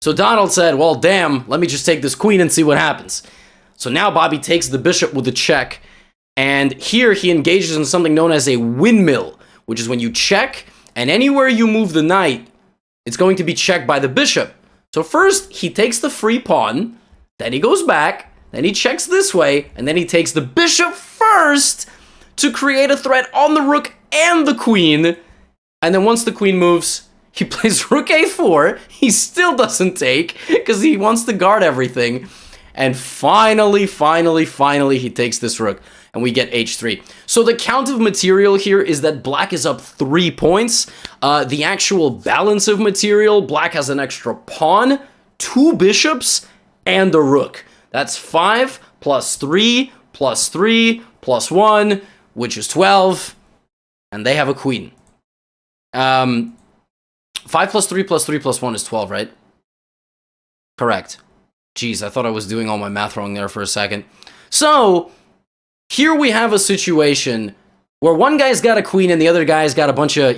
So Donald said, well, damn, let me just take this queen and see what happens. So now Bobby takes the bishop with a check, and here he engages in something known as a windmill, which is when you check, and anywhere you move the knight, it's going to be checked by the bishop. So first, he takes the free pawn, then he goes back, then he checks this way, and then he takes the bishop first to create a threat on the rook and the queen. And then once the queen moves, he plays rook a4. He still doesn't take because he wants to guard everything. And finally, he takes this rook. And we get h3. So the count of material here is that black is up 3 points. The actual balance of material, black has an extra pawn, 2 bishops, and a rook. That's 5 plus 3 plus 3 plus 1, which is 12. And they have a queen. 5 plus 3 plus 3 plus 1 is 12, right? Correct. Jeez, I thought I was doing all my math wrong there for a second. So here we have a situation where one guy's got a queen and the other guy's got a bunch of,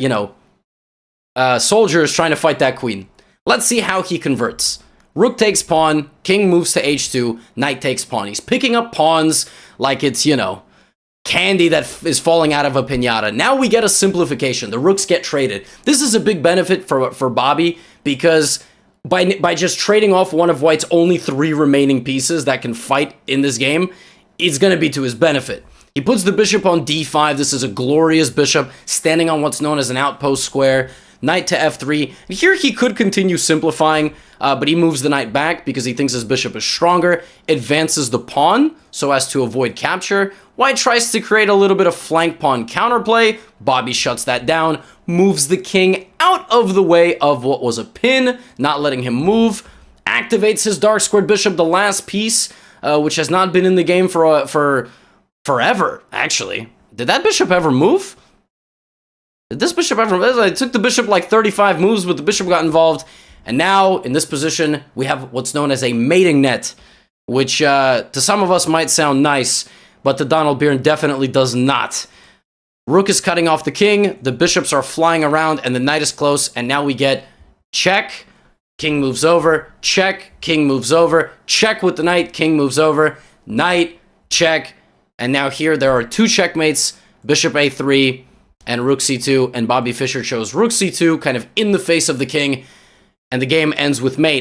soldiers trying to fight that queen. Let's see how he converts. Rook takes pawn, king moves to h2, knight takes pawn. He's picking up pawns like it's, candy that is falling out of a piñata. Now we get a simplification. The rooks get traded. This is a big benefit for Bobby because by just trading off one of white's only 3 remaining pieces that can fight in this game, it's going to be to his benefit. He puts the bishop on d5. This is a glorious bishop standing on what's known as an outpost square. Knight to f3. Here he could continue simplifying, but he moves the knight back because he thinks his bishop is stronger, advances the pawn so as to avoid capture. White tries to create a little bit of flank pawn counterplay. Bobby shuts that down, moves the king out of the way of what was a pin, not letting him move, activates his dark squared bishop, the last piece, which has not been in the game for forever, actually. Did that bishop ever move? Did this bishop ever move? It took the bishop like 35 moves, but the bishop got involved. And now, in this position, we have what's known as a mating net, which to some of us might sound nice, but to Donald Byrne definitely does not. Rook is cutting off the king, the bishops are flying around, and the knight is close, and now we get check, king moves over, check, king moves over, check with the knight, king moves over, knight, check, and now here there are 2 checkmates, bishop a3, and rook c2, and Bobby Fischer chose rook c2, kind of in the face of the king, and the game ends with mate.